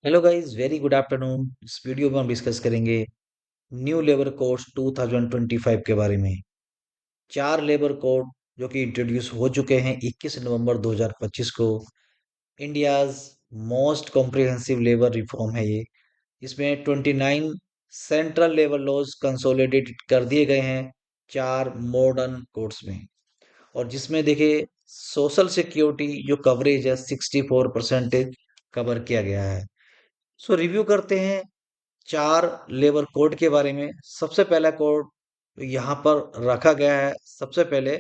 Hello guys, very good afternoon. इस video में हम डिस्कस करेंगे न्यू लेबर कोड्स 2025 के बारे में। चार लेबर कोड जो कि इंट्रोड्यूस हो चुके हैं 21 नवंबर 2025 को। India's most comprehensive labour reform है ये। इसमें 29 सेंट्रल लेबर लॉज कंसोलिडेटेड कर दिए गए हैं चार मॉडर्न कोड्स में। और जिसमें देखिए सोशल सिक्योरिटी जो कवरेज है 64% कवर किया गया है। सो रिव्यू करते हैं चार लेबर कोड के बारे में। सबसे पहला कोड यहाँ पर रखा गया है। सबसे पहले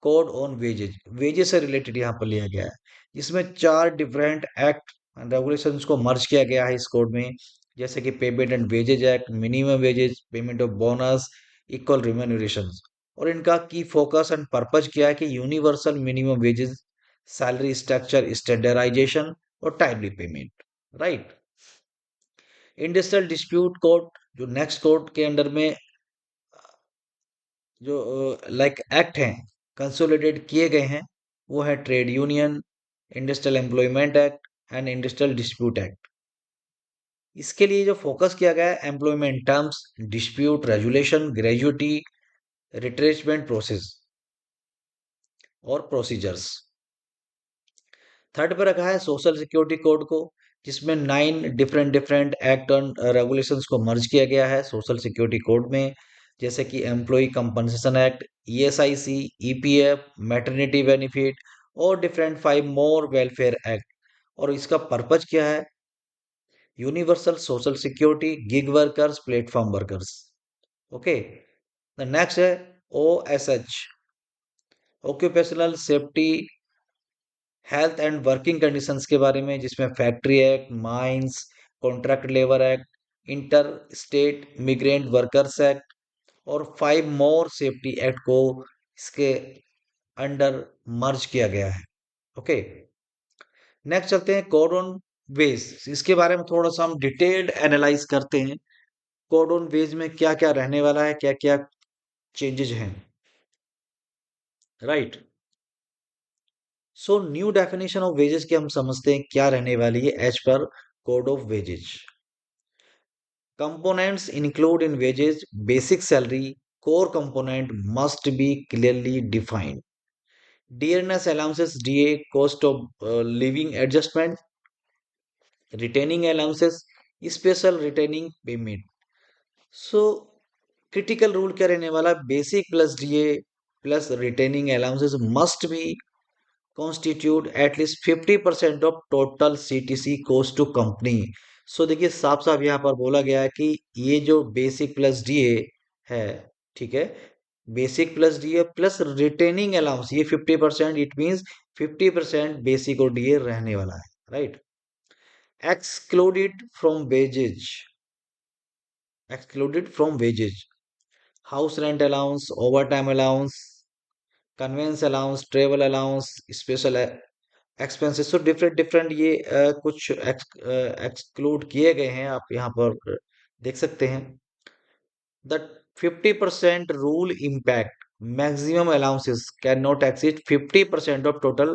कोड ऑन वेजेज, वेजेज से रिलेटेड यहाँ पर लिया गया है। इसमें चार डिफरेंट एक्ट एंड रेगुलेशंस को मर्ज किया गया है इस कोड में। जैसे कि payment and wages act, minimum wages, payment of bonus, equal remunerations. और इनका की फोकस एंड पर्पज क्या है कि universal minimum wages, salary structure standardisation और timely payment. Right. Industrial dispute code जो नेक्स्ट कोड के अंडर में जो लाइक एक्ट हैं कंसोलिडेट किए गए हैं, वो है trade union, industrial employment act and industrial dispute act. इसके लिए जो फोकस किया गया है employment terms, dispute resolution, gratuity, retrenchment process और प्रोसीजर्स। थर्ड पे रखा है सोशल सिक्योरिटी कोड को, जिसमें 9 डिफरेंट एक्ट एंड रेगुलेशंस को मर्ज किया गया है सोशल सिक्योरिटी कोड में। जैसे कि employ compensation act, ESIC, EPF, maternity benefit और डिफरेंट 5 मोर वेलफेयर एक्ट। और इसका पर्पज क्या है? Universal social security, gig workers, platform workers. Okay. The next है OSH, occupational safety health and working conditions के बारे में, जिसमें factory act, mines, contract labour act, inter state migrant workers act और 5 मोर सेफ्टी एक्ट को इसके under मर्ज किया गया है। ओके। नेक्स्ट चलते हैं कोड ऑन वेज। इसके बारे में थोड़ा सा हम डिटेल्ड एनालाइज करते हैं। कोड ऑन वेज में क्या क्या रहने वाला है, क्या क्या चेंजेस हैं। Right. So new definition of wages के हम समझते हैं क्या रहने वाली है as per code of wages. Components include in wages basic salary, core component must be clearly defined. Dearness allowances, DA, cost of living adjustment, retaining allowances, special retaining payment. So critical rule क्या रहने वाला? basic plus DA plus retaining allowances must be constitute at least 50% of total CTC cost to company. सो देखिए साफ साफ यहाँ पर बोला गया है कि ये जो बेसिक प्लस डीए है, ठीक है, basic plus DA plus retaining allowance, ये 50%, इट मींस 50% बेसिक और डीए रहने वाला है। Right. Excluded from wages, excluded from wages, house rent allowance, over time allowance, conveyance allowance, travel allowance, special expenses. तो different different ये कुछ exclude किए गए हैं, आप यहाँ पर देख सकते हैं। The 50% rule impact maximum allowances can not exceed 50% of total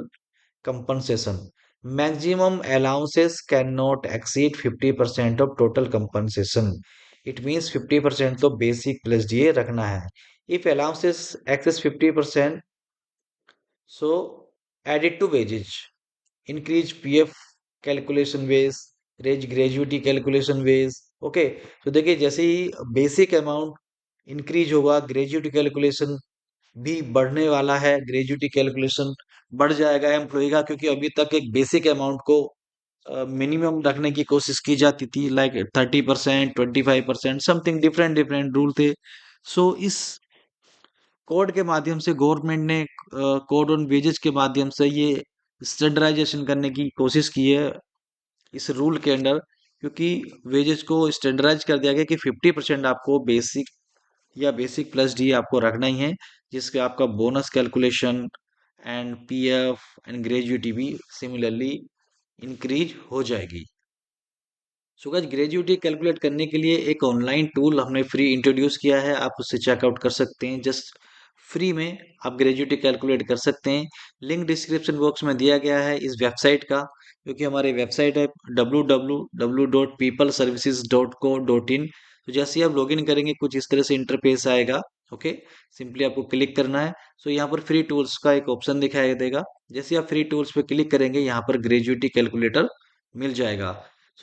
compensation. Maximum allowances cannot exceed 50% of total compensation. It means 50% तो basic plus DA रखना है। If allowances excess 50%, so add it to wages. Increase PF calculation ways, raise gratuity calculation ways. Okay. तो देखिए जैसे ही basic amount increase होगा, gratuity calculation भी बढ़ने वाला है। ग्रेजुटी कैलकुलेशन बढ़ जाएगा एम्प्लॉय का, क्योंकि अभी तक एक बेसिक अमाउंट को मिनिमम रखने की कोशिश की जाती थी, like 30%, 25%, something different different rule थे। सो इस कोड के माध्यम से गवर्नमेंट ने कोड ऑन वेजेस के माध्यम से ये स्टैंडर्डाइजेशन करने की कोशिश की है इस रूल के अंडर। क्योंकि वेजेस को स्टैंडर्डाइज कर दिया गया कि 50% आपको बेसिक या बेसिक प्लस डी आपको रखना ही है, जिसके आपका bonus calculation and PF and gratuity भी सिमिलरली इंक्रीज हो जाएगी। सो गाइस, ग्रेजुटी कैलकुलेट करने के लिए एक ऑनलाइन टूल हमने फ्री इंट्रोड्यूस किया है, आप उससे चेकआउट कर सकते हैं। जस्ट फ्री में आप ग्रेजुएटी कैलकुलेट कर सकते हैं। लिंक डिस्क्रिप्शन बॉक्स में दिया गया है इस वेबसाइट का, क्योंकि हमारी वेबसाइट है www.peopleservices.co.in। तो जैसे ही आप लॉगिन करेंगे कुछ इस तरह से इंटरफेस आएगा। ओके, सिंपली आपको क्लिक करना है। सो यहाँ पर फ्री टूल्स का एक ऑप्शन दिखाई देगा। जैसे ही आप फ्री टूल्स पे क्लिक करेंगे यहाँ पर ग्रेजुएटी कैलकुलेटर मिल जाएगा।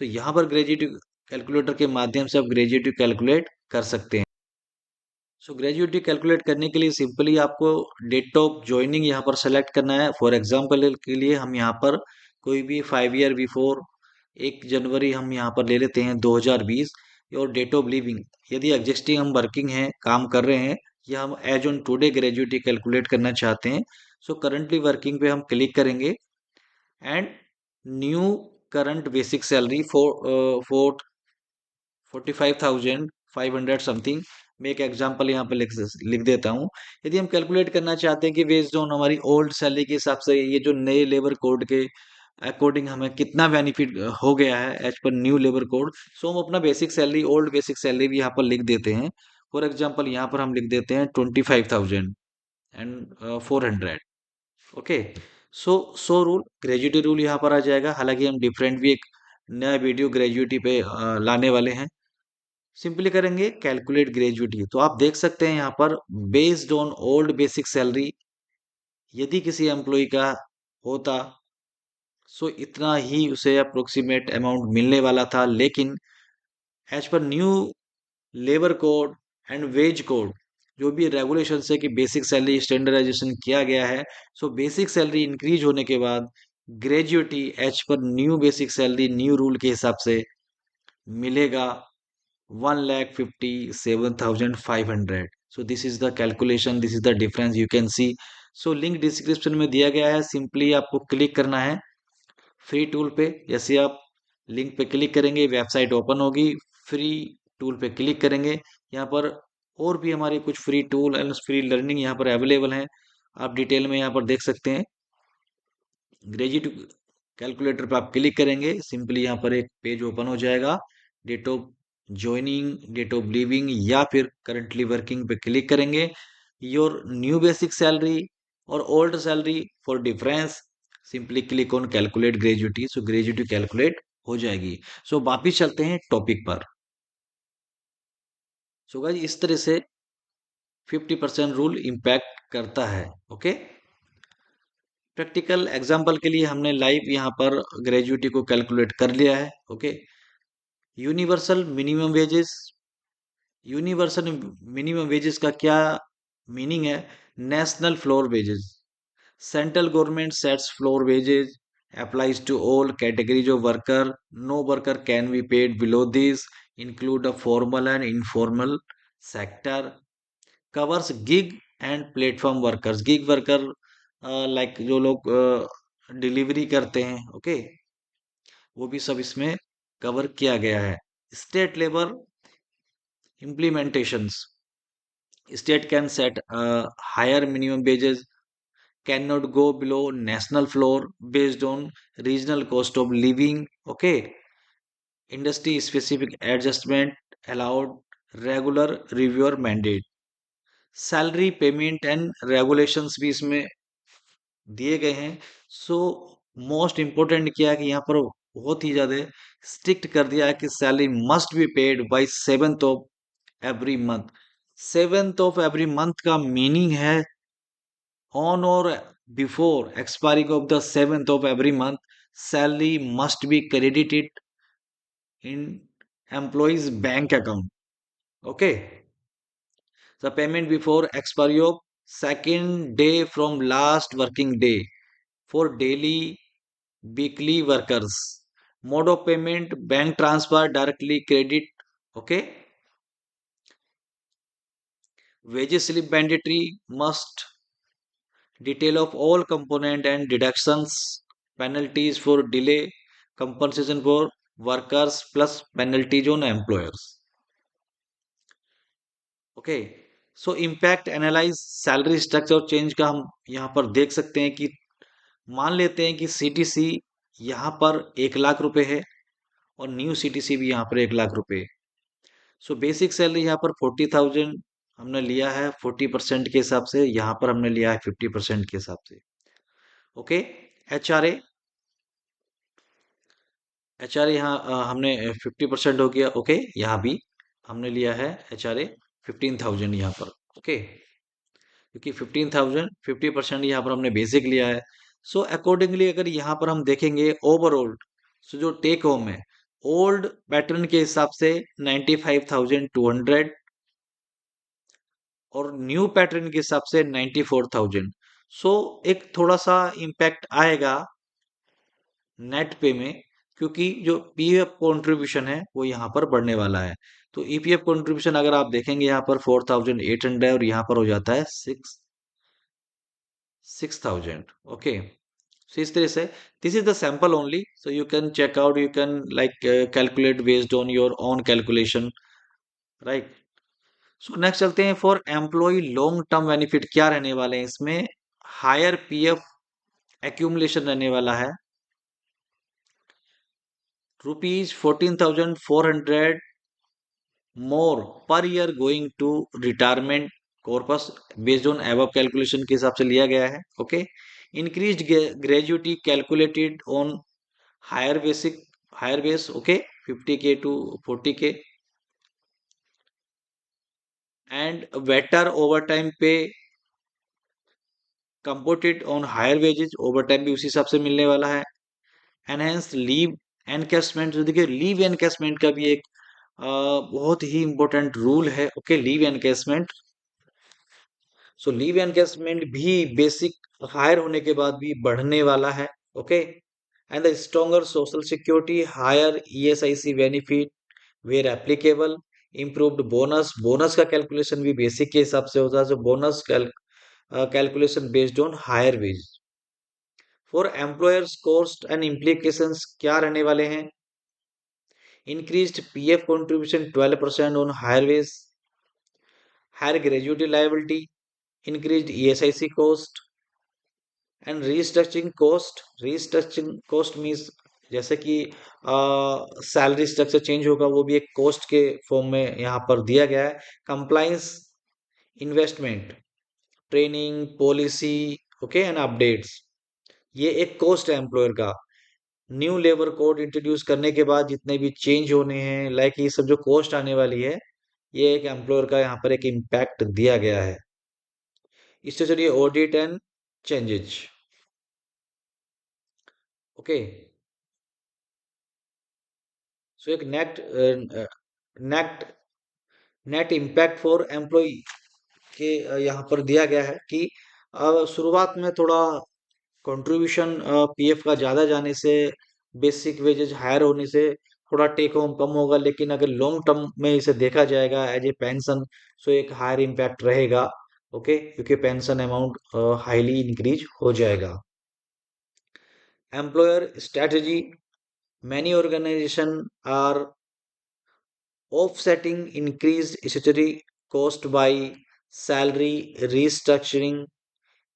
सो यहाँ पर ग्रेजुएटी कैलकुलेटर के माध्यम से आप ग्रेजुएटी कैलकुलेट कर सकते हैं। सो ग्रेजुएटी कैलकुलेट करने के लिए सिंपली आपको डेट ऑफ ज्वाइनिंग यहाँ पर सेलेक्ट करना है। फॉर एग्जांपल के लिए हम यहाँ पर कोई भी 5 ईयर बिफोर 1 जनवरी हम यहाँ पर ले लेते हैं 2020। और डेट ऑफ लिविंग, यदि एग्जिस्टिंग हम वर्किंग हैं, काम कर रहे हैं, या हम as on today gratuity calculate करना चाहते हैं, सो करंटली वर्किंग पे हम क्लिक करेंगे। And new current basic salary for 45,500 something. मैं एक एग्जांपल यहाँ पे लिख देता हूँ। यदि हम कैलकुलेट करना चाहते हैं कि बेस्ड ऑन हमारी ओल्ड सैलरी के हिसाब से ये जो नए लेबर कोड के अकॉर्डिंग हमें कितना बेनिफिट हो गया है as per new labour code, सो हम अपना basic salary, old basic salary भी यहाँ पर लिख देते हैं। फॉर एग्जाम्पल यहाँ पर हम लिख देते हैं 25,400। Okay, so rule gratuity rule यहाँ पर आ जाएगा। हालांकि हम डिफरेंट भी एक नया वीडियो ग्रेजुएटी पे लाने वाले हैं। सिंपली करेंगे कैलकुलेट ग्रेजुएटी, तो आप देख सकते हैं यहाँ पर based on old basic salary यदि किसी एम्प्लॉय का होता, सो इतना ही उसे अप्रोक्सीमेट अमाउंट मिलने वाला था। लेकिन as per new labour code and wage code, जो भी रेगुलेशन है कि बेसिक सैलरी स्टैंडर्डाइजेशन किया गया है, सो बेसिक सैलरी इंक्रीज होने के बाद gratuity as per new basic salary new rule के हिसाब से मिलेगा 1,57,500। So this is the calculation, this is the difference you can see. So link description में दिया गया है, सिंपली आपको क्लिक करना है फ्री टूल पे। जैसे आप लिंक पे क्लिक करेंगे वेबसाइट ओपन होगी, फ्री टूल पे क्लिक करेंगे। यहाँ पर और भी हमारे कुछ free tool and free learning यहाँ पर अवेलेबल हैं, आप डिटेल में यहाँ पर देख सकते हैं। ग्रेजुएट कैलकुलेटर पर आप क्लिक करेंगे, सिंपली यहाँ पर एक पेज ओपन हो जाएगा। Date of joining, date of leaving या फिर करंटली वर्किंग पे क्लिक करेंगे। योर न्यू बेसिक सैलरी और old salary for difference, simply click on calculate gratuity. So gratuity calculate हो जाएगी। सो वापिस चलते हैं टॉपिक पर। सो गाइस इस तरह से 50% रूल इम्पैक्ट करता है। ओके, प्रैक्टिकल एग्जांपल के लिए हमने लाइव यहाँ पर ग्रेजुएटी को कैलकुलेट कर लिया है। Okay, universal minimum wages. Universal minimum wages का क्या मीनिंग है? National floor wages, central government sets floor wages, applies to all categories of worker. No worker can be paid below this, include a formal and informal sector, covers gig and platform workers। Gig worker like जो लोग delivery करते हैं, okay, वो भी सब इसमें cover किया गया है। State level implementations, state can set higher minimum wages, cannot go below national floor based on regional cost of living। Okay, industry specific adjustment allowed, regular review or mandate। Salary payment and regulations भी इसमें दिए गए हैं। So most important क्या है कि यहाँ पर बहुत ही ज्यादा स्ट्रिक्ट कर दिया है कि salary must be paid by 7th of every month. 7th of every month का मीनिंग है ऑन और before expiring of the 7th of every month, salary must be credited in employee's bank account। Okay, the payment before expiry of second day from last working day for daily, weekly workers। Mode of payment bank transfer, directly credit। Okay, wages slip mandatory, must detail of all component and deductions, penalties for delay, compensation for workers plus penalties on employers। Okay, so impact analyse salary structure change का हम यहाँ पर देख सकते हैं कि मान लेते हैं कि सीटीसी यहाँ पर 1 लाख रुपए है और न्यू सीटीसी भी यहाँ पर 1 लाख रुपए। सो बेसिक सैलरी यहाँ पर 40,000 हमने लिया है 40% के हिसाब से, यहाँ पर हमने लिया है 50% के हिसाब से। ओके। HRA, HRA यहाँ हमने 50% हो गया। ओके, यहाँ भी हमने लिया है HRA 15,000 यहाँ पर। ओके, क्योंकि 15,000 50% यहाँ पर हमने बेसिक लिया है। सो अकॉर्डिंगली अगर यहाँ पर हम देखेंगे ओवरऑल, सो जो टेक होम है ओल्ड पैटर्न के हिसाब से 95,200 और न्यू पैटर्न के हिसाब से 94,000। सो एक थोड़ा सा इम्पैक्ट आएगा नेट पे में, क्योंकि जो पीएफ कंट्रीब्यूशन है वो यहाँ पर बढ़ने वाला है। तो ईपीएफ कंट्रीब्यूशन अगर आप देखेंगे यहाँ पर 4,800 और यहाँ पर हो जाता है 6,000। ओके, so इस तरह से this is the sample only, so you can check out, you can like calculate based on your own calculation, right? So next चलते हैं, for employee long term benefit क्या रहने वाले हैं इसमें। हायर पीएफ एक्यूमुलेशन रहने वाला है, ₹14,400 more per year going to retirement corpus based on above calculation के हिसाब से लिया गया है। Okay, increase gratuity calculated on higher basic, higher base. Okay, 50K to 40K, and better overtime pay computed on higher wages, overtime भी उसी हिसाब से मिलने वाला है। एनहेंस लीव एनकैशमेंट, तो देखिए लीव एनकैशमेंट का भी एक बहुत ही इंपॉर्टेंट रूल है। Okay, leave encashment, so leave encashment भी बेसिक हायर होने के बाद भी बढ़ने वाला है। Okay, and the stronger social security, higher ESIC benefit where applicable, improved bonus, bonus का कैलकुलेशन भी बेसिक के हिसाब से होता है, so bonus calculation based on higher wage. For employers cost and implications क्या रहने वाले हैं। Increased PF contribution 12% on higher veg, higher gratuity liability, increased ESIC cost and restructuring cost. Restructuring cost means जैसे कि सैलरी स्ट्रक्चर चेंज होगा, वो भी एक कॉस्ट के फॉर्म में यहाँ पर दिया गया है। Compliance, investment, training, policy, okay and updates, ये एक कॉस्ट है एम्प्लॉयर का। न्यू लेबर कोड इंट्रोड्यूस करने के बाद जितने भी चेंज होने हैं, लाइक ये सब जो कॉस्ट आने वाली है, ये एक एम्प्लॉयर का यहाँ पर एक इम्पैक्ट दिया गया है। इससे चलिए audit and changes. Okay, so एक net net impact for employee के यहाँ पर दिया गया है कि शुरुआत में थोड़ा कंट्रीब्यूशन पीएफ का ज़्यादा जाने से, बेसिक वेजेस हायर होने से थोड़ा टेक होम कम होगा, लेकिन अगर लॉन्ग टर्म में इसे देखा जाएगा एज ए पेंशन, सो एक हायर इम्पैक्ट रहेगा। ओके, क्योंकि पेंशन अमाउंट हाईली इंक्रीज हो जाएगा। Employer strategy, many organizations are offsetting increased statutory cost by salary restructuring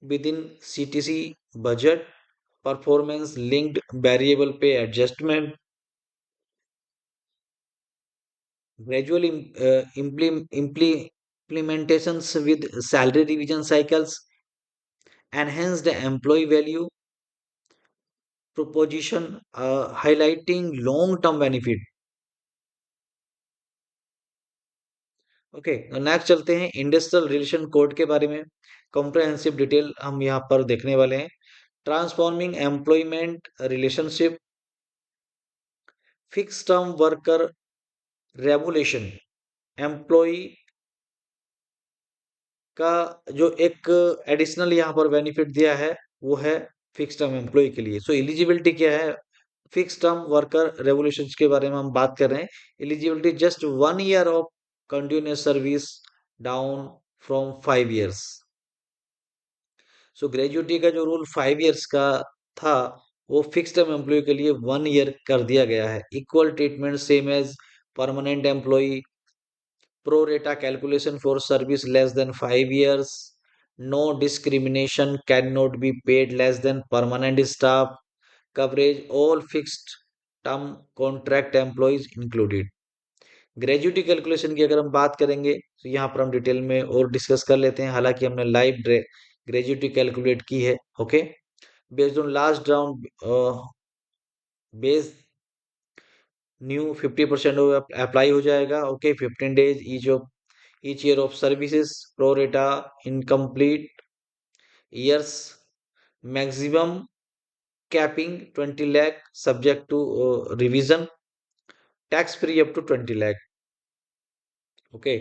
within CTC budget, performance linked variable pay adjustment, gradual implementations with salary revision cycles, enhance the employee value proposition, highlighting long term benefit। Okay, next चलते हैं industrial relation code के बारे में। Comprehensive detail हम यहाँ पर देखने वाले हैं। Transforming employment relationship, fix term worker regulation, employee का जो एक एडिशनल यहाँ पर बेनिफिट दिया है वो है फिक्स टर्म एम्प्लॉय के लिए। सो एलिजिबिलिटी क्या है, फिक्स टर्म वर्कर रेगुलेशंस के बारे में हम बात कर रहे हैं। Eligibility just 1 year of continuous service down from 5 years. So gratuity का जो रूल 5 ईयर्स का था, वो फिक्स टर्म एम्प्लॉय के लिए 1 ईयर कर दिया गया है। Equal treatment same as permanent employee, pro rata calculation for service less than 5 years, no discrimination, can not be paid less than permanent staff, coverage all fixed term contract employees included. Gratuity calculation की अगर हम बात करेंगे तो यहाँ पर हम detail में और डिस्कस कर लेते हैं, हालांकि हमने लाइव ग्रेजुटी कैलकुलेट की है। Okay, based on last round base new 50% apply हो जाएगा। Okay, 15 days each year of services pro rata incomplete years, maximum capping 20 lakh subject to revision, tax free up to 20 lakh। Okay,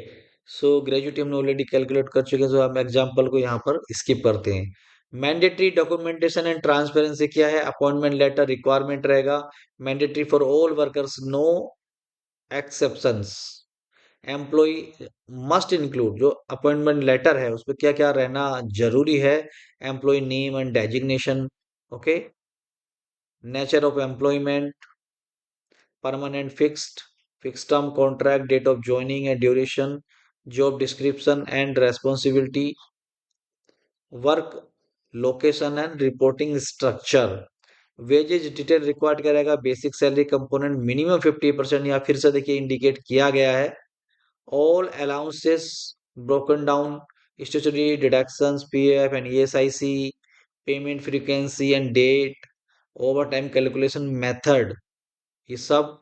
so gratuity हमने already calculate कर चुके हैं, सो हम example को यहाँ पर स्किप करते हैं। मैंडेटरी डॉक्यूमेंटेशन एंड ट्रांसपेरेंसी क्या है? अपॉइंटमेंट लेटर रिक्वायरमेंट रहेगा, mandatory for all workers, no exceptions. Employee must include, जो अपॉइंटमेंट लेटर है उसमें क्या क्या रहना जरूरी है? Employee name and designation, okay, nature of employment, permanent fixed term contract, date of joining and duration, job description and responsibility, work location and reporting structure. Wages detail required करेगा, basic salary component minimum 50%, या फिर से देखिए indicate किया गया है। All allowances broken down, statutory deductions, PF and ESIC, payment frequency and date, over time calculation method, ये सब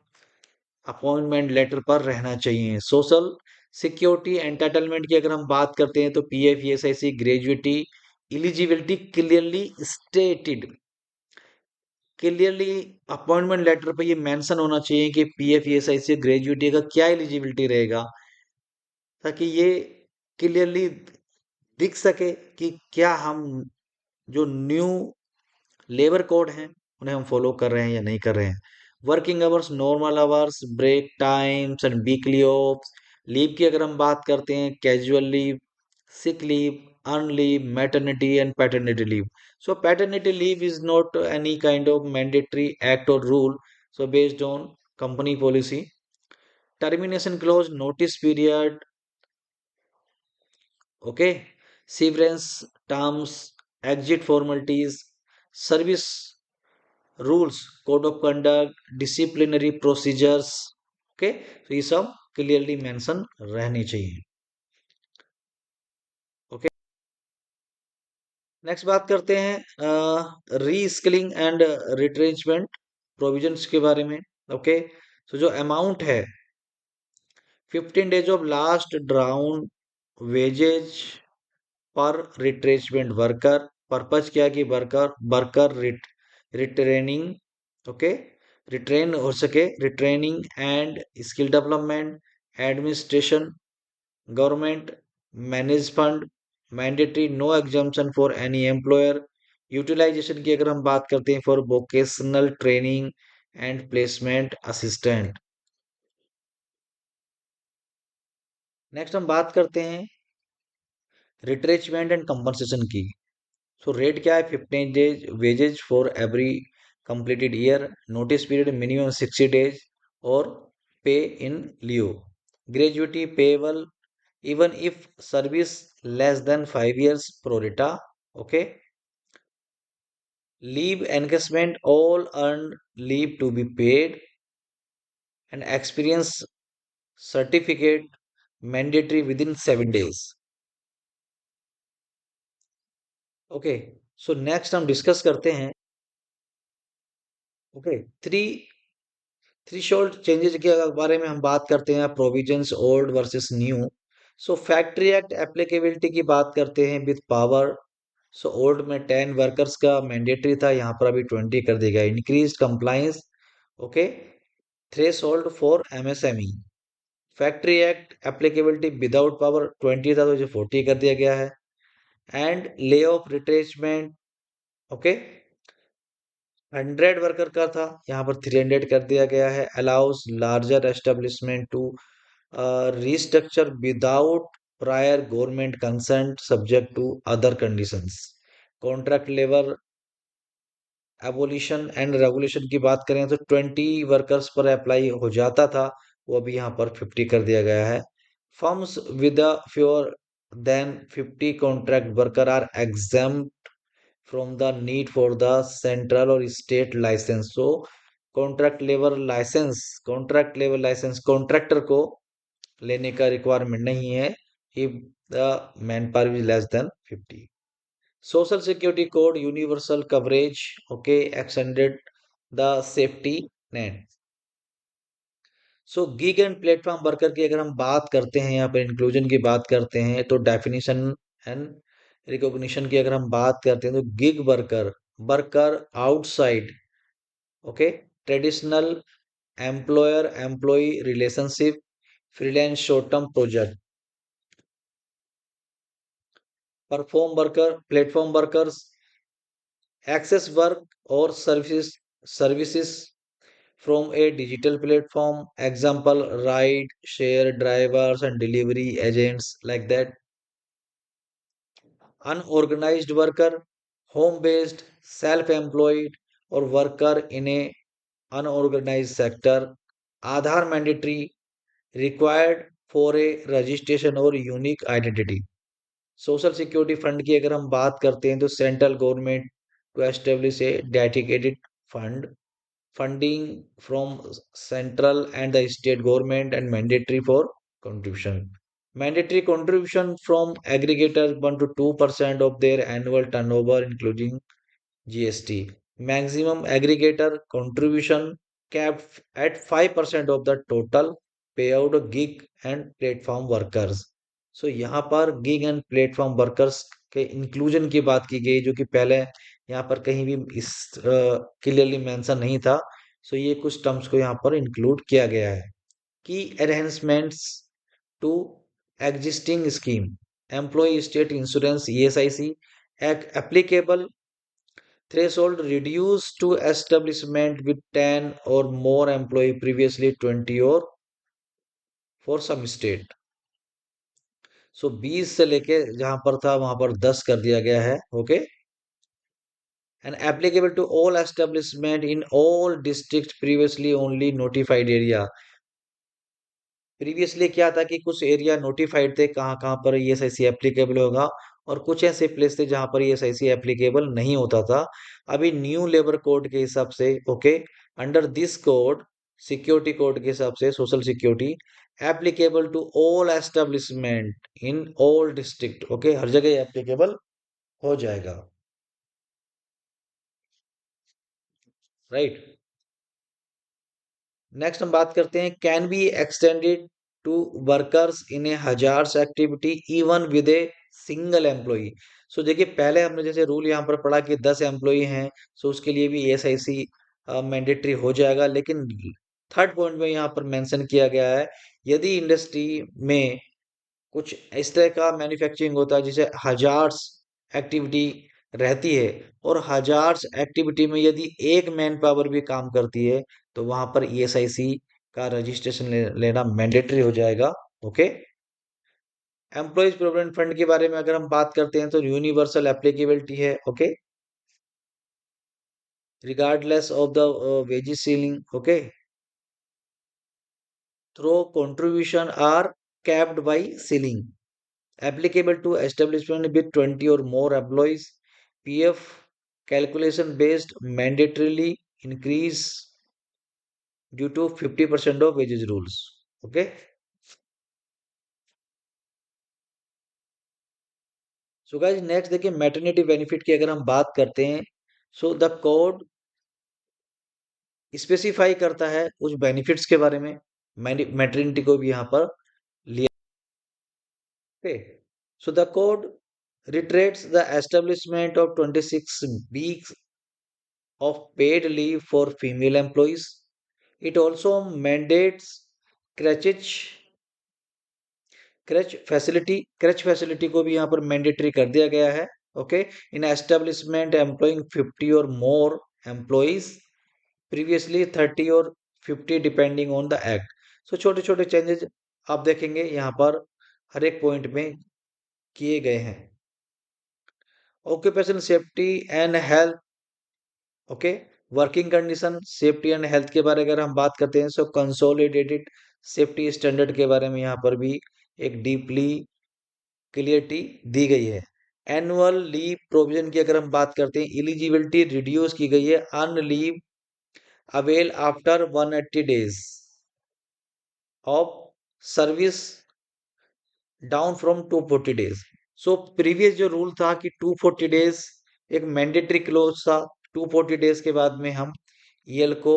अपॉइंटमेंट लेटर पर रहना चाहिए। सोशल सिक्योरिटी एंटाइटलमेंट की अगर हम बात करते हैं तो PF, ESIC, gratuity eligibility clearly stated, clearly appointment letter पे ये मेंशन होना चाहिए कि पीएफ, ईएसआईसी, ग्रेजुएटी का क्या एलिजिबिलिटी रहेगा, ताकि ये क्लियरली दिख सके कि क्या हम जो न्यू लेबर कोड हैं उन्हें हम फॉलो कर रहे हैं या नहीं कर रहे हैं। Working hours, normal hours, break times and weekly off. Leave की अगर हम बात करते हैं, casual leave, sick leave, earned leave, maternity and paternity leave. So paternity leave is not any kind of mandatory act or rule. So based on company policy, termination clause, notice period, okay, severance terms, exit formalities, service rules, code of conduct, disciplinary procedures, okay, तो ये सब clearly mention रहनी चाहिए। Okay, next बात करते हैं री skilling and retrenchment provisions के बारे में। ओके, तो जो अमाउंट है 15 days ऑफ लास्ट राउंड wages per retrenchment worker, purpose क्या कि worker worker retraining, okay, retrain हो सके, retraining and skill development, administration, government manage fund, mandatory no exemption for any employer. Utilisation की अगर हम बात करते हैं for vocational training and placement assistant. Next हम बात करते हैं रिट्रेचमेंट एंड कंपनसेशन की। सो रेट क्या है? 15 days wages for every completed year, notice period minimum 60 days, और pay in lieu, gratuity payable even if service less than 5 years pro rata, okay, leave encashment, all earned leave to be paid, and experience certificate mandatory within 7 days। Okay, so next हम discuss करते हैं, okay, three threshold changes के बारे में हम बात करते हैं, प्रोविजंस ओल्ड वर्सेस न्यू। सो फैक्ट्री एक्ट एप्लीकेबिलिटी की बात करते हैं विद पावर। सो ओल्ड में 10 वर्कर्स का मैंडेटरी था, यहाँ पर अभी 20 कर दिया गया, increase compliance, okay, threshold for MSME. Factory act applicability without power 20 था, तो जो 40 कर दिया गया है। And lay off retrenchment, okay, 100 worker का था, यहाँ पर 300 कर दिया गया है। Allows larger establishment to restructure without prior government consent subject to other conditions। Contract labour abolition and regulation की बात करें तो 20 वर्कर्स पर अप्लाई हो जाता था, वो अभी यहाँ पर 50 कर दिया गया है। Firms with fewer than 50 contract worker are exempt from the need for the central और state licence. So contract labour licence contractor को लेने का रिक्वायरमेंट नहीं है if the manpower is less than 50. Social Security Code, universal coverage, okay, extended the safety net. So gig and platform worker की अगर हम बात करते हैं, यहाँ पर इंक्लूजन की बात करते हैं, तो डेफिनेशन एंड रिकॉग्निशन की अगर हम बात करते हैं, तो gig worker, worker outside, okay, traditional employer employee relationship, freelance short term project. Perform worker, platform workers, access work और services from a digital platform, example ride share drivers and delivery agents, like that. Unorganized worker, home based, self employed or worker in a unorganized sector. Aadhaar mandatory, required for a registration or unique identity. Social security fund की अगर हम बात करते हैं, तो central government to establish a dedicated fund, funding from central and the state government, and mandatory for contribution. Mandatory contribution from aggregators 1 to 2% of their annual turnover, including GST. Maximum aggregator contribution capped at 5% of the total payout of gig and platform workers. सो यहाँ पर gig and platform workers के inclusion की बात की गई, जो कि पहले यहाँ पर कहीं भी इस क्लियरली मेंशन नहीं था. सो ये कुछ टर्म्स को यहाँ पर इंक्लूड किया गया है. की enhancements to existing scheme, employee state insurance ESIC applicable threshold reduced to establishment with 10 or more employee, previously 20 or for some state. सो 20 से लेके जहां पर था वहां पर 10 कर दिया गया है. Okay, and applicable to all establishment in all district, previously only notified area. Previously क्या था कि कुछ एरिया नोटिफाइड थे कहाँ कहाँ पर ESIC एप्लीकेबल होगा, और कुछ ऐसे प्लेस थे जहां पर ESIC एप्लीकेबल नहीं होता था. अभी न्यू लेबर कोड के हिसाब से, okay, under this code, security code के हिसाब से, social security applicable to all establishment in all district, okay, हर जगह एप्लीकेबल हो जाएगा. राइट. नेक्स्ट हम बात करते हैं, can be extended to workers in a hazardous activity even with a single employee. So देखिए, पहले हमने जैसे रूल यहाँ पर पढ़ा कि 10 एम्प्लॉई हैं, सो उसके लिए भी ESIC मैंडेटरी हो जाएगा. लेकिन थर्ड पॉइंट में यहाँ पर मेंशन किया गया है, यदि इंडस्ट्री में कुछ इस तरह का मैन्युफैक्चरिंग होता है जिसे हजार्स एक्टिविटी रहती है, और हजार्स एक्टिविटी में यदि एक मैन पावर भी काम करती है, तो वहां पर ESIC का रजिस्ट्रेशन लेना मैंडेटरी हो जाएगा. ओके. एम्प्लॉयज प्रोविडेंट फंड के बारे में अगर हम बात करते हैं, तो यूनिवर्सल एप्लीकेबिलिटी है. Okay, regardless of the wages ceiling. Okay, through contribution are capped by ceiling, applicable to establishment with 20 or more employees. PF calculation based mandatorily increase due to 50% of wages rules. Okay. So guys, next देखिए, maternity benefit की अगर हम बात करते हैं, so the code specify करता है कुछ बेनिफिट्स के बारे में, मैटरनिटी को भी यहाँ पर लिया. Okay. So the code reiterates the establishment of 26 weeks of paid leave for female employees. It also mandates crèche crèche facility को भी यहाँ पर मैंडेटरी कर दिया गया है. ओके, इन एस्टेब्लिशमेंट एम्प्लॉइंग 50 और मोर एम्प्लॉइज, प्रीवियसली 30 और 50 डिपेंडिंग ऑन द एक्ट. सो छोटे छोटे चेंजेस आप देखेंगे यहाँ पर हर एक पॉइंट में किए गए हैं. Occupation safety and health. Okay, working condition, safety and health के बारे में अगर हम बात करते हैं, सो कंसोलिडेटेड सेफ्टी स्टैंडर्ड के बारे में यहाँ पर भी एक डीपली क्लियरिटी दी गई है. एनुअल लीव प्रोविजन की अगर हम बात करते हैं, एलिजिबिलिटी रिड्यूस की गई है. Annual leave avail after 180 days of service down from 240 days. So previous जो रूल था कि 240 डेज एक मैंडेटरी क्लोज था, 240 डेज के बाद में हम ईएल को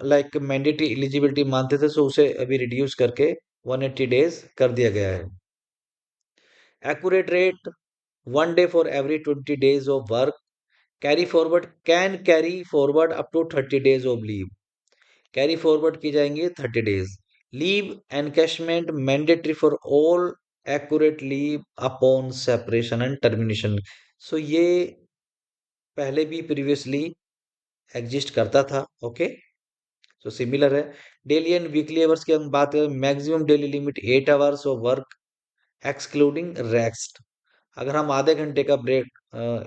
लाइक मैंडेटरी एलिजिबिलिटी मानते थे, सो उसे अभी रिड्यूस करके 180 डेज कर दिया गया है। Accurate rate 1 day for every 20 days of work, carry forward can carry forward up to 30 days of leave, carry forward की जाएंगे 30 days. Leave encashment mandatory for all accurate leave upon separation and termination. So ये पहले भी previously exist करता था। Okay, so similar है। Daily and weekly hours की हम बात करें, maximum daily limit 8 hours of work excluding rest. अगर हम आधे घंटे का ब्रेक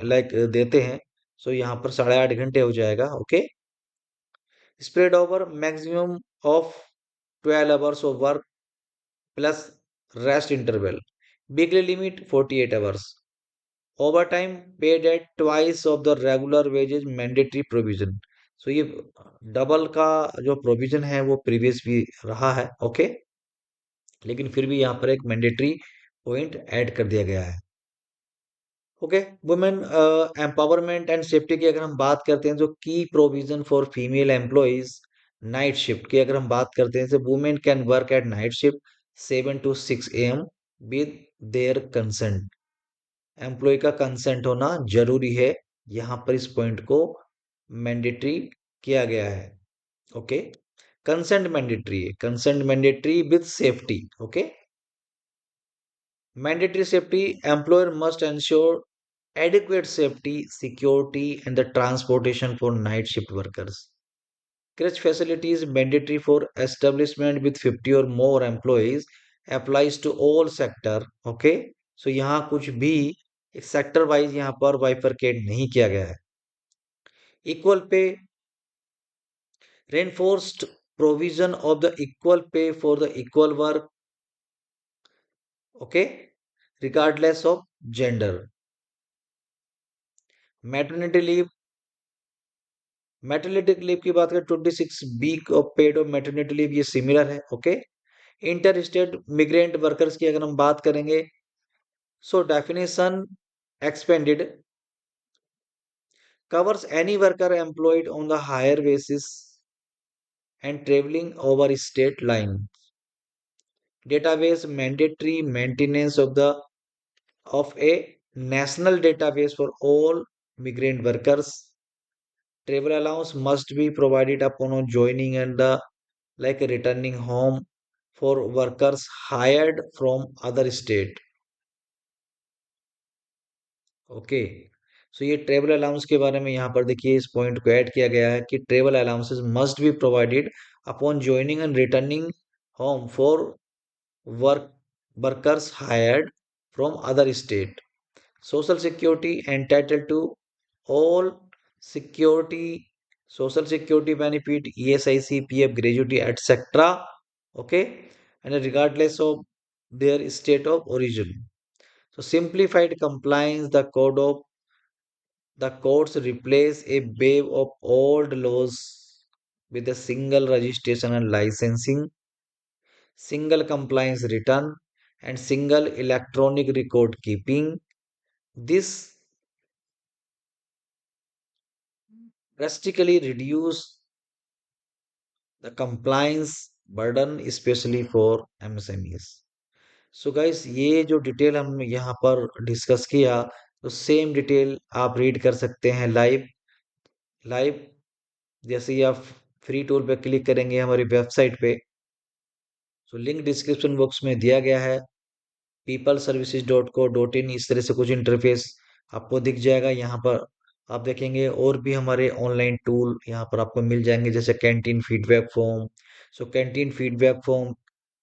लाइक देते हैं, सो यहाँ पर 8.5 घंटे हो जाएगा। Okay, spread over maximum of 12 hours of work plus rest interval. Weekly limit 48 hours. Overtime paid at twice of the regular wages mandatory provision. So ये डबल का जो प्रोविजन है वो प्रीवियस भी रहा है। ओके, लेकिन फिर भी यहाँ पर एक मैंडेटरी पॉइंट ऐड कर दिया गया है। Okay, women empowerment and safety की अगर हम बात करते हैं, जो की provision for female employees night shift की अगर हम बात करते हैं, women can work at night shift 7 to 6 AM with their consent. Employee का कंसेंट होना जरूरी है, यहाँ पर इस पॉइंट को मैंडेटरी किया गया है। ओके, कंसेंट मैंडेटरी है, consent mandatory with safety. Okay, mandatory safety, employer must ensure adequate safety, security, and the transportation for night shift workers. Crèche facility is mandatory for establishment with 50 or more employees, applies to all sector. Okay, so यहाँ कुछ भी sector wise यहाँ पर bifurcate नहीं किया गया है। Equal pay, reinforced provision of the equal pay for the equal work. Okay, regardless of gender. Maternity leave, maternity leave की बात करें 26 वीक ऑफ पेड और मैटरनिटी लीव ये सिमिलर है। Okay, inter state migrant workers की अगर हम बात करेंगे, so definition expanded covers any worker employed on the higher basis and traveling over state line. Database mandatory maintenance of a national database for all migrant workers. Travel allowance must be provided upon joining and the like returning home for workers hired from other state. Okay, so ये travel allowance के बारे में यहाँ पर देखिए इस point को add किया गया है कि travel allowances must be provided upon joining and returning home for work workers hired from other state. Social security entitle to all security social security benefit, ESIC, PF, gratuity, etc. Okay, and regardless of their state of origin. So simplified compliance, the courts replace a wave of old laws with a single registration and licensing, single compliance return, and single electronic record keeping. This drastically reduce the compliance burden especially for MSMEs. So guys, ये जो detail हम यहाँ पर discuss किया, तो same detail आप read कर सकते हैं लाइव लाइव जैसे ही आप फ्री टूल पे क्लिक करेंगे हमारी वेबसाइट पे, तो लिंक डिस्क्रिप्शन बॉक्स में दिया गया है, peopleservices.co.in। इस तरह से कुछ इंटरफेस आपको दिख जाएगा। यहाँ पर आप देखेंगे और भी हमारे ऑनलाइन टूल यहाँ पर आपको मिल जाएंगे, जैसे canteen feedback form. So canteen feedback form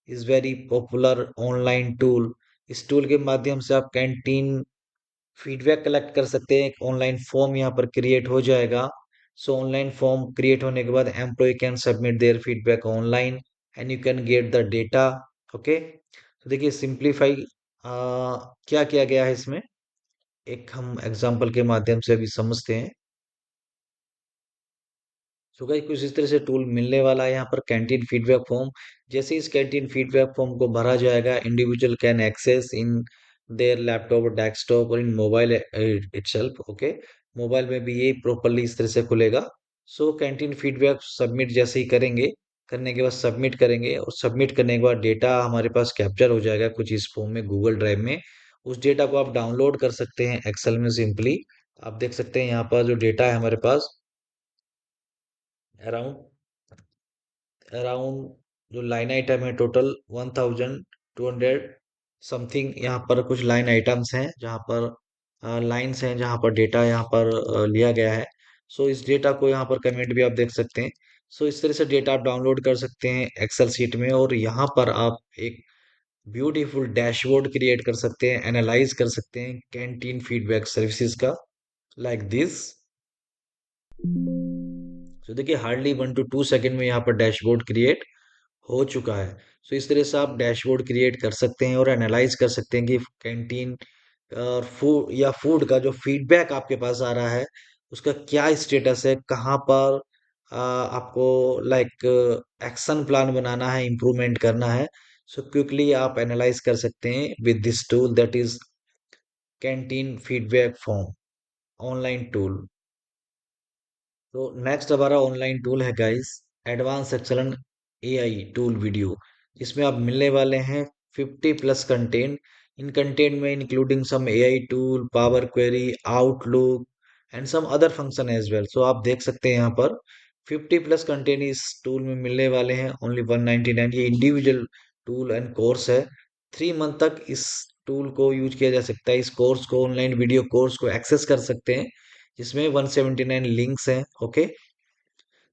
is very popular online tool. इस टूल के माध्यम से आप कैंटीन फीडबैक कलेक्ट कर सकते हैं। एक ऑनलाइन फॉर्म यहाँ पर क्रिएट हो जाएगा। सो ऑनलाइन फॉर्म क्रिएट होने के बाद employee can submit their feedback online and you can get the data. Okay, तो देखिए सिंप्लीफाई क्या किया गया है इसमें, एक हम एग्जांपल के माध्यम से अभी समझते हैं। सो गाइस कुछ इस तरह से टूल मिलने वाला है यहाँ पर कैंटीन फीडबैक फॉर्म। जैसे इस कैंटीन फीडबैक फॉर्म को भरा जाएगा, individual can access in their laptop desktop और in mobile itself. Okay, mobile में भी ये प्रॉपरली इस तरह से खुलेगा। सो कैंटीन फीडबैक सबमिट जैसे ही करेंगे, करने के बाद सबमिट करेंगे, और सबमिट करने के बाद डेटा हमारे पास कैप्चर हो जाएगा कुछ इस फॉर्म में, गूगल ड्राइव में। उस डेटा को आप डाउनलोड कर सकते हैं एक्सेल में सिंपली। आप देख सकते हैं यहाँ पर जो डेटा है हमारे पास, अराउंड अराउंड जो लाइन आइटम है टोटल 1200 समथिंग। यहाँ पर कुछ लाइन आइटम्स हैं जहाँ पर लाइंस हैं, जहाँ पर डेटा यहाँ पर लिया गया है। सो इस डेटा को यहाँ पर कमेंट भी आप देख सकते हैं। सो इस तरह से डेटा आप डाउनलोड कर सकते हैं एक्सेल शीट में, और यहाँ पर आप एक ब्यूटीफुल डैशबोर्ड क्रिएट कर सकते हैं, एनालाइज कर सकते हैं कैंटीन फीडबैक सर्विसेज का, लाइक दिस। तो देखिए हार्डली 1 to 2 सेकंड में यहाँ पर डैशबोर्ड क्रिएट हो चुका है। सो इस तरह से आप डैशबोर्ड क्रिएट कर सकते हैं और एनालाइज कर सकते हैं कि कैंटीन और फूड या फूड का जो फीडबैक आपके पास आ रहा है उसका क्या स्टेटस है, कहाँ पर आपको लाइक एक्शन प्लान बनाना है, इम्प्रूवमेंट करना है। सो क्विकली आप एनालाइज कर सकते हैं with this tool, that is canteen feedback form online tool. तो नेक्स्ट हमारा ऑनलाइन टूल है guys, advance excellent AI tool video. इसमें आप मिलने वाले हैं 50+ कंटेंट। इन कंटेंट में including some AI tool, power query, Outlook and some other function as well. So आप देख सकते हैं यहाँ पर 50+ कंटेंट इस टूल में मिलने वाले हैं, ओनली 199। ये इंडिविजुअल टूल एंड कोर्स है। 3 मंथ तक इस टूल को यूज किया जा सकता है। इस कोर्स को, ऑनलाइन वीडियो कोर्स को एक्सेस कर सकते हैं, जिसमें 179 लिंक्स हैं। ओके,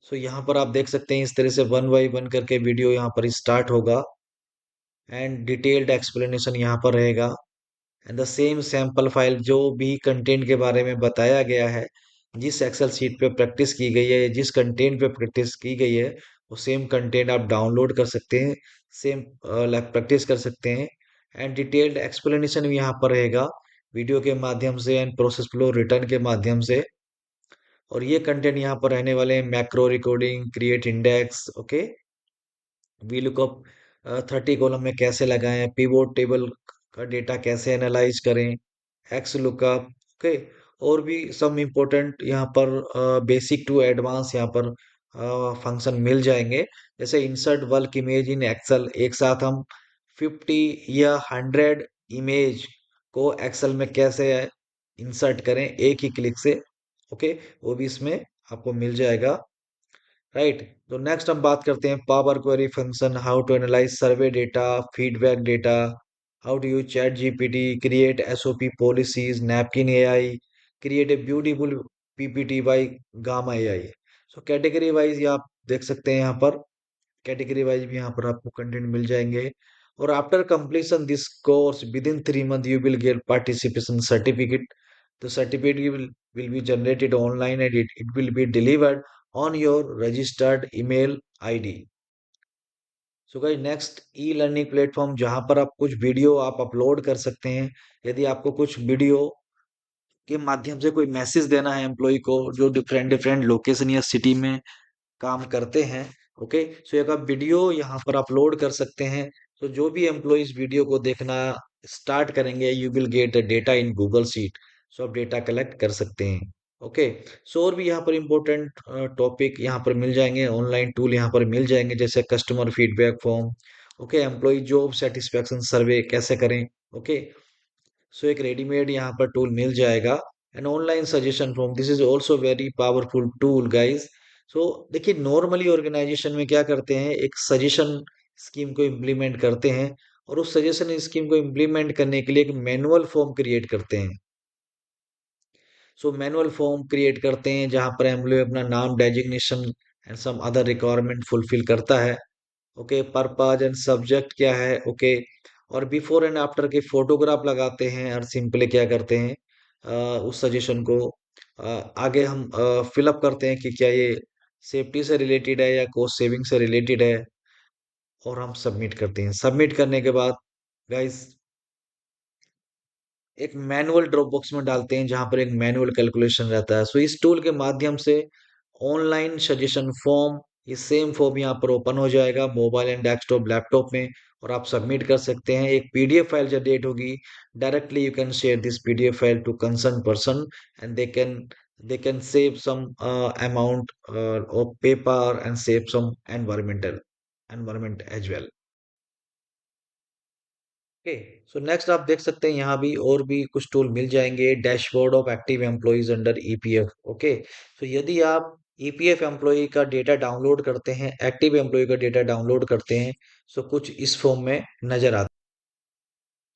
सो यहाँ पर आप देख सकते हैं इस तरह से 1 by 1 करके वीडियो यहाँ पर स्टार्ट होगा, एंड डिटेल्ड एक्सप्लेनेशन यहाँ पर रहेगा। And the same sample file, जो भी कंटेंट के बारे में बताया गया है, जिस एक्सेल शीट पे प्रैक्टिस की गई है, जिस कंटेंट पे प्रैक्टिस की गई है, वो सेम कंटेंट आप डाउनलोड कर सकते हैं, सेम प्रैक्टिस कर सकते हैं। एंड डिटेल्ड एक्सप्लेनेशन भी यहाँ पर रहेगा, वीडियो के माध्यम से एंड प्रोसेस फ्लो रिटर्न के माध्यम से। और ये कंटेंट यहाँ पर रहने वाले हैं, macro recording, create index, okay, V lookup 30 column में कैसे लगाएं, पिवोट टेबल का डेटा कैसे एनालाइज करें, एक्स लुकअप, ओके। और भी सम इम्पोर्टेंट यहाँ पर बेसिक टू एडवांस यहाँ पर फंक्शन मिल जाएंगे। जैसे insert bulk image in Excel, एक साथ हम 50 या 100 इमेज को एक्सेल में कैसे इंसर्ट करें एक ही क्लिक से, ओके, वो भी इसमें आपको मिल जाएगा। राइट, तो नेक्स्ट हम बात करते हैं power query function, how to analyse survey data, feedback data, how to use chat GPT, create SOP policies, Napkin AI, create a beautiful PPT by Gamma AI. So category wise ये आप देख सकते हैं यहाँ पर, कैटेगरी वाइज भी यहाँ पर आपको कंटेंट मिल जाएंगे। और after completion this course with in 3 month you will gate participation certificate. The certificate will be generated online, and it will be delivered on your registered email ID. So guys next e learning platform, जहां पर आप कुछ video आप upload कर सकते हैं। यदि आपको कुछ वीडियो के माध्यम से कोई मैसेज देना है एम्प्लॉय को, जो डिफरेंट डिफरेंट लोकेशन या सिटी में काम करते हैं, ओके, सो एक आप वीडियो यहाँ पर अपलोड कर सकते हैं। तो जो भी एम्प्लॉयज वीडियो को देखना स्टार्ट करेंगे, you will get data in Google sheet. So आप डेटा कलेक्ट कर सकते हैं। ओके, सो और भी यहाँ पर इंपॉर्टेंट टॉपिक यहाँ पर मिल जाएंगे, ऑनलाइन टूल यहाँ पर मिल जाएंगे, जैसे customer feedback form, okay, employee job satisfaction survey कैसे करें, ओके। सो एक रेडीमेड यहाँ पर टूल मिल जाएगा। And online suggestion form, this is also very powerful tool guys. So देखिए नॉर्मली ऑर्गेनाइजेशन में क्या करते हैं, एक सजेशन स्कीम को इम्प्लीमेंट करते हैं, और उस सजेशन स्कीम को इम्प्लीमेंट करने के लिए एक मैनुअल फॉर्म क्रिएट करते हैं। सो मैनुअल फॉर्म क्रिएट करते हैं जहां पर एम्प्लॉय अपना नाम, designation and some other requirement fulfil करता है, ओके, पर्पज एंड सब्जेक्ट क्या है, ओके। और बिफोर एंड आफ्टर के फोटोग्राफ लगाते हैं, और सिंपली क्या करते हैं, उस सजेशन को आगे हम फिलअप करते हैं कि क्या ये सेफ्टी से रिलेटेड है या कॉस्ट सेविंग से रिलेटेड है, और हम सबमिट करते हैं। सबमिट करने के बाद गाइस एक मैनुअल ड्रॉप बॉक्स में डालते हैं, जहां पर एक मैनुअल कैलकुलेशन रहता है। सो इस टूल के माध्यम से ऑनलाइन सजेशन फॉर्म, ये सेम फॉर्म यहाँ पर ओपन हो जाएगा मोबाइल एंड डेस्कटॉप लैपटॉप में, और आप सबमिट कर सकते हैं। एक पीडीएफ फाइल जनरेट होगी, directly you can share this PDF file to concern person, and they can save some amount of paper and save some environment as well. Okay, so next आप देख सकते हैं यहाँ भी और भी कुछ टूल मिल जाएंगे, dashboard of active employees under EPF. Okay, तो यदि आप ईपीएफ एम्प्लॉय का डेटा डाउनलोड करते हैं, एक्टिव एम्प्लॉय का डेटा डाउनलोड करते हैं, सो कुछ इस फॉर्म में नजर आता है।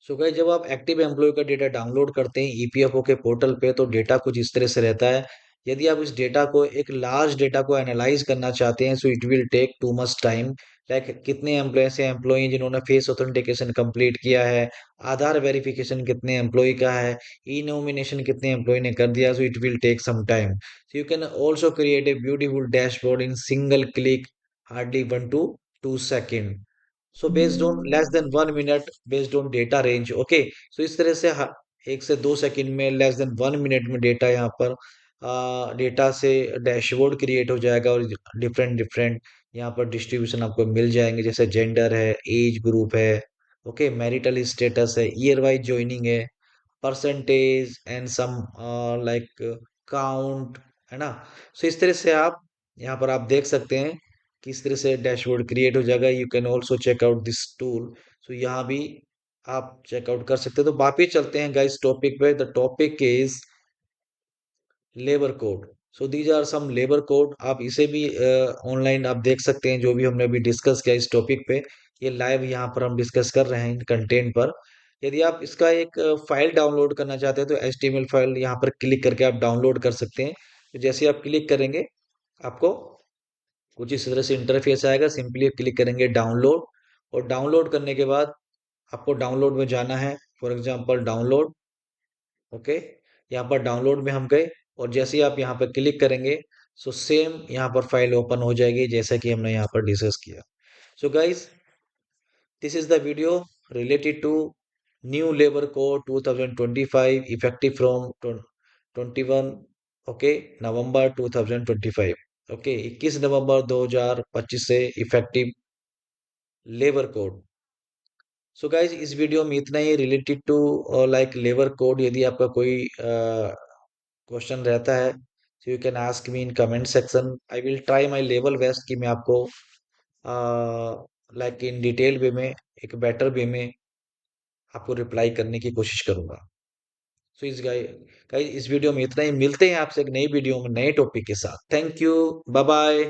सो गाइस, जब आप एक्टिव एम्प्लॉय का डेटा डाउनलोड करते हैं ईपीएफओ के पोर्टल पे, तो डेटा कुछ इस तरह से रहता है। यदि आप इस डेटा को, एक लार्ज डेटा को एनालाइज करना चाहते हैं, so it will take too much time. Like कितने एम्प्लॉय से एम्प्लॉय जिन्होंने फेस ऑथेंटिकेशन कंप्लीट किया है, आधार वेरिफिकेशन कितने एम्प्लॉय का है, ई नॉमिनेशन कितने एम्प्लॉय ने कर दिया, so it will take some time. So you can also create a beautiful dashboard in single click, hardly 1 to 2 seconds, so based on less than 1 minute, based on data range. Okay, so इस तरह से 1 से 2 second में, less than 1 minute में data यहाँ पर data से dashboard create हो जाएगा, और डिफरेंट डिफरेंट यहाँ पर डिस्ट्रीब्यूशन आपको मिल जाएंगे, जैसे जेंडर है, एज ग्रुप है, ओके, मैरिटल स्टेटस है, ईयर वाइज ज्वाइनिंग है, percentage and some like count, है ना। सो इस तरह से आप यहाँ पर आप देख सकते हैं किस तरह से डैशबोर्ड क्रिएट हो जाएगा। You can also check out this tool, so यहाँ भी आप चेकआउट कर सकते हैं। तो वापिस चलते हैं गाइस टॉपिक पे। The topic is labour code. So these are some labour code, आप इसे भी ऑनलाइन आप देख सकते हैं, जो भी हमने अभी डिस्कस किया इस टॉपिक पे, ये लाइव यहाँ पर हम डिस्कस कर रहे हैं कंटेंट पर। यदि आप इसका एक फाइल डाउनलोड करना चाहते हैं, तो एचटीएमएल फाइल यहाँ पर क्लिक करके आप डाउनलोड कर सकते हैं। तो जैसे ही आप क्लिक करेंगे, आपको कुछ इस तरह से इंटरफेस आएगा, सिंपली क्लिक करेंगे डाउनलोड, और डाउनलोड करने के बाद आपको डाउनलोड में जाना है, फॉर एग्जांपल डाउनलोड। ओके, यहाँ पर डाउनलोड में हम गए, और जैसे ही आप यहाँ पर क्लिक करेंगे, सो सेम यहाँ पर फाइल ओपन हो जाएगी, जैसा कि हमने यहाँ पर डिस्कस किया। So guys, this is the video related to new labor code 2025 effective from 21, okay, November 2025। Okay, 21 नवंबर 2025 से effective labour code. So guys, इस वीडियो में इतना ही related to like labour code. यदि आपका कोई क्वेश्चन रहता है, so you can ask me in comment section, I will try my level best कि मैं आपको लाइक इन डिटेल वे में, एक बेटर वे में आपको रिप्लाई करने की कोशिश करूंगा। सो इस वीडियो में इतना ही, मिलते हैं आपसे एक नई वीडियो में नए टॉपिक के साथ। Thank you, bye bye.